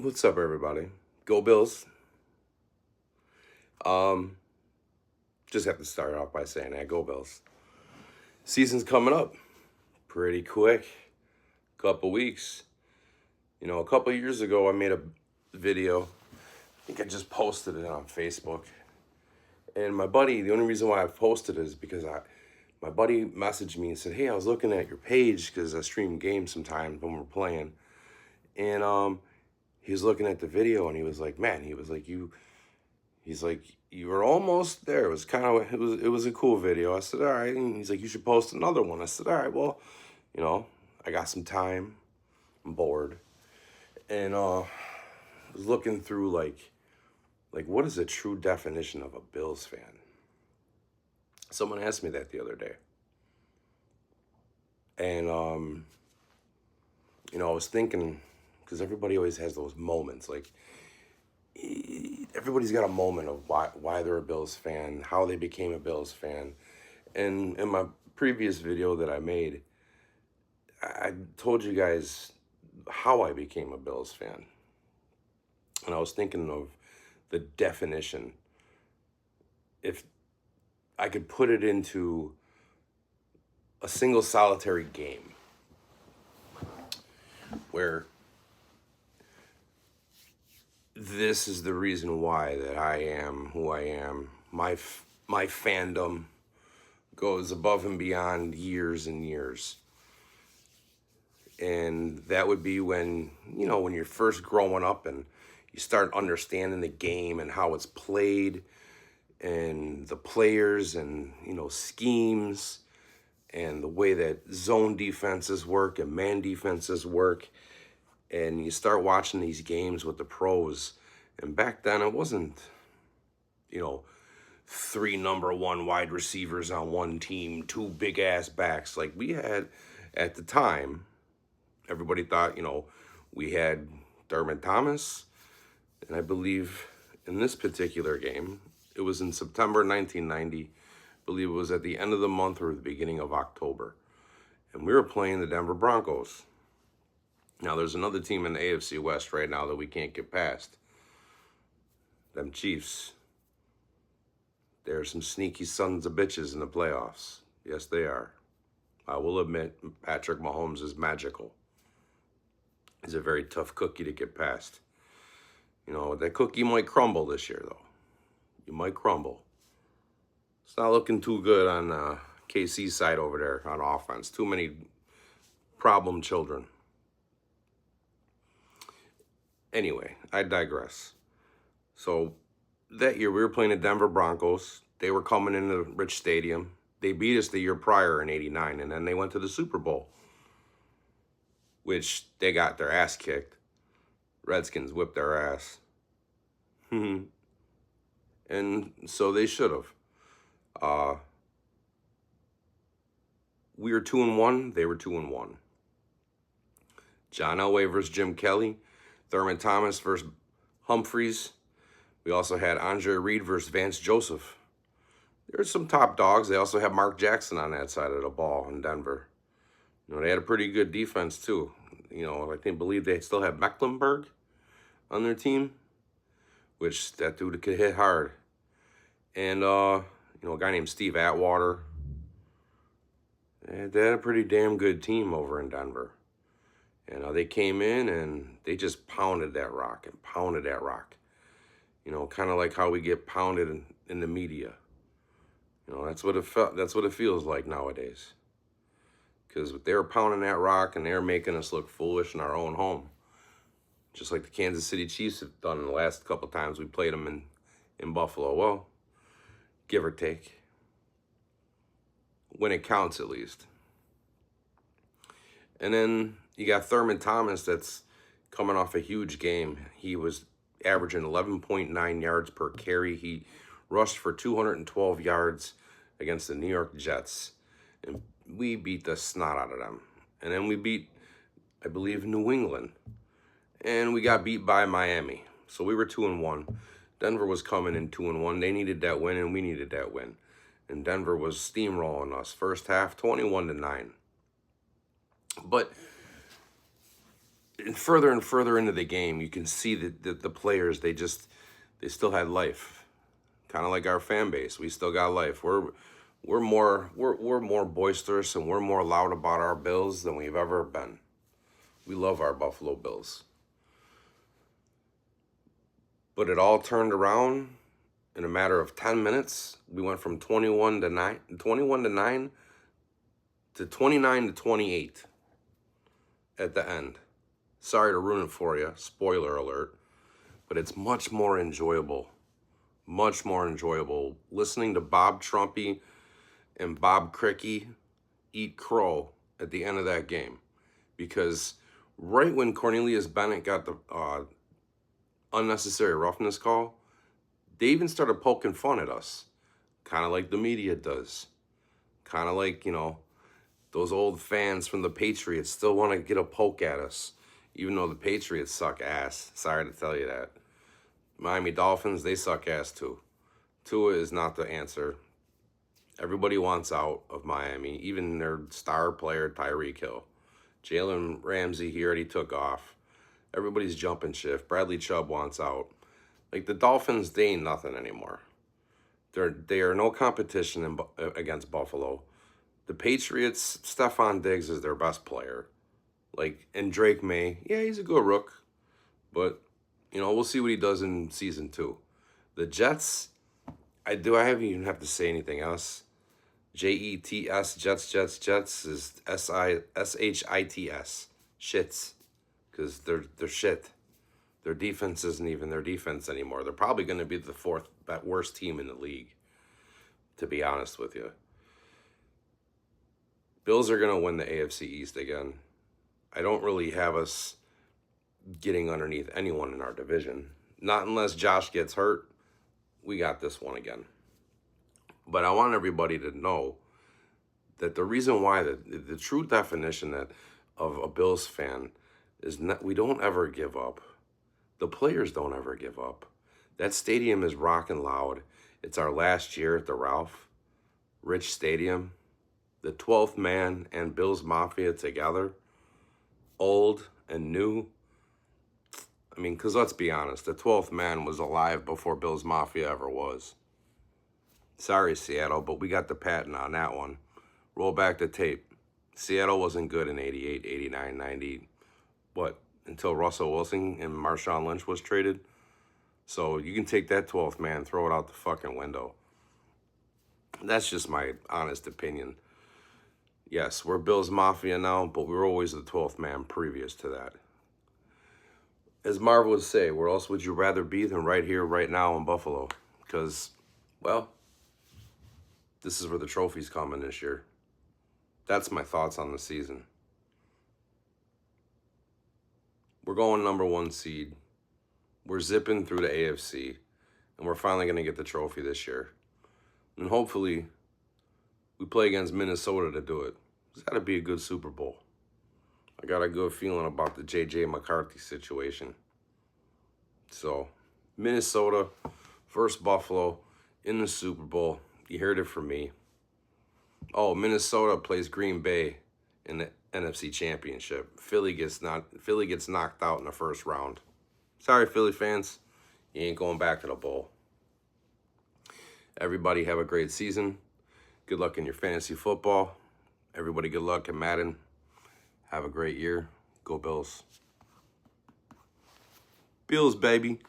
What's up, everybody? Go Bills. Um, just have to start off by saying that Go Bills. Season's coming up pretty quick. Couple weeks. A couple years ago, I made a video. I think I just posted it on Facebook. And my buddy, the only reason why I posted it is because my buddy messaged me and said, "Hey, I was looking at your page because I stream games sometimes when we're playing." And he was looking at the video and he was like, "Man," he was like, He's like, "You were almost there." It was it was a cool video. I said, "All right." And he's like, "You should post another one." I said, "All right, well, you know, I got some time. I'm bored." And was looking through like what is a true definition of a Bills fan? Someone asked me that the other day. And I was thinking, because everybody always has those moments, like everybody's got a moment of why they're a Bills fan, how they became a Bills fan. And in my previous video that I made, I told you guys how I became a Bills fan. And I was thinking of the definition. If I could put it into a single solitary game where this is the reason why that I am who I am. My fandom goes above and beyond years and years. And that would be when you're first growing up and you start understanding the game and how it's played and the players and, schemes and the way that zone defenses work and man defenses work. And you start watching these games with the pros. And back then it wasn't, you know, three number one wide receivers on one team, two big ass backs. Like we had at the time, everybody thought, we had Thurman Thomas. And I believe in this particular game, it was in September 1990. I believe it was at the end of the month or the beginning of October. And we were playing the Denver Broncos. Now, there's another team in the AFC West right now that we can't get past. Them Chiefs. They're some sneaky sons of bitches in the playoffs. Yes, they are. I will admit, Patrick Mahomes is magical. He's a very tough cookie to get past. That cookie might crumble this year, though. You might crumble. It's not looking too good on KC's side over there on offense. Too many problem children. Anyway, I digress. So that year we were playing the Denver Broncos. They were coming into Rich Stadium. They beat us the year prior in '89, and then they went to the Super Bowl, which they got their ass kicked. Redskins whipped their ass. And so they should have. We were 2-1. They were 2-1. John Elway versus Jim Kelly. Thurman Thomas versus Humphreys. We also had Andre Reed versus Vance Joseph. There's some top dogs. They also have Mark Jackson on that side of the ball in Denver. They had a pretty good defense too. I believe they still have Mecklenburg on their team, which that dude could hit hard. And a guy named Steve Atwater. They had a pretty damn good team over in Denver. And they came in and they just pounded that rock and pounded that rock. Kind of like how we get pounded in the media. That's what it felt. That's what it feels like nowadays. Because they were pounding that rock and they're making us look foolish in our own home. Just like the Kansas City Chiefs have done the last couple times we played them in Buffalo. Well, give or take. When it counts, at least. And then you got Thurman Thomas that's coming off a huge game. He was averaging 11.9 yards per carry. He rushed for 212 yards against the New York Jets. And we beat the snot out of them. And then we beat, I believe, New England. And we got beat by Miami. So we were 2-1. Denver was coming in 2-1. They needed that win, and we needed that win. And Denver was steamrolling us. First half, 21-9. But and further into the game, you can see that the players, they still had life. Kind of like our fan base. We still got life. We're more boisterous and we're more loud about our Bills than we've ever been. We love our Buffalo Bills. But it all turned around in a matter of 10 minutes. We went from 21 to 9 to 29 to 28 at the end. Sorry to ruin it for you, spoiler alert, but it's much more enjoyable listening to Bob Trumpy and Bob Cricky eat crow at the end of that game. Because right when Cornelius Bennett got the unnecessary roughness call, they even started poking fun at us, kind of like the media does. Kind of like, those old fans from the Patriots still want to get a poke at us, even though the Patriots suck ass. Sorry to tell you that. Miami Dolphins, they suck ass too. Tua is not the answer. Everybody wants out of Miami, even their star player, Tyreek Hill. Jalen Ramsey, he already took off. Everybody's jumping ship. Bradley Chubb wants out. Like, the Dolphins, they ain't nothing anymore. They are no competition against Buffalo. The Patriots, Stephon Diggs is their best player. And Drake May, yeah, he's a good rook. But, we'll see what he does in season 2. The Jets, I even have to say anything else. Jets, Jets is Shits. Shits. Because they're shit. Their defense isn't even their defense anymore. They're probably going to be the 4th worst team in the league, to be honest with you. Bills are going to win the AFC East again. I don't really have us getting underneath anyone in our division. Not unless Josh gets hurt. We got this one again. But I want everybody to know that the reason why, the true definition of a Bills fan is not, we don't ever give up. The players don't ever give up. That stadium is rocking loud. It's our last year at the Ralph Rich Stadium. The 12th man and Bills Mafia together. Old and new. I mean, because let's be honest, the 12th man was alive before Bills Mafia ever was. Sorry, Seattle, but we got the patent on that one. Roll back the tape. Seattle wasn't good in 88, 89, 90. What? Until Russell Wilson and Marshawn Lynch was traded. So you can take that 12th man, throw it out the fucking window. That's just my honest opinion. Yes, we're Bills Mafia now, but we were always the 12th man previous to that. As Marv would say, where else would you rather be than right here, right now in Buffalo? Because, well, this is where the trophy's coming this year. That's my thoughts on the season. We're going number 1 seed. We're zipping through the AFC. And we're finally going to get the trophy this year. And hopefully, we play against Minnesota to do it. It's got to be a good Super Bowl. I got a good feeling about the J.J. McCarthy situation. So, Minnesota versus Buffalo in the Super Bowl. You heard it from me. Oh, Minnesota plays Green Bay in the NFC Championship. Philly gets knocked out in the first round. Sorry, Philly fans. You ain't going back to the bowl. Everybody have a great season. Good luck in your fantasy football. Everybody good luck at Madden. Have a great year. Go Bills. Bills, baby.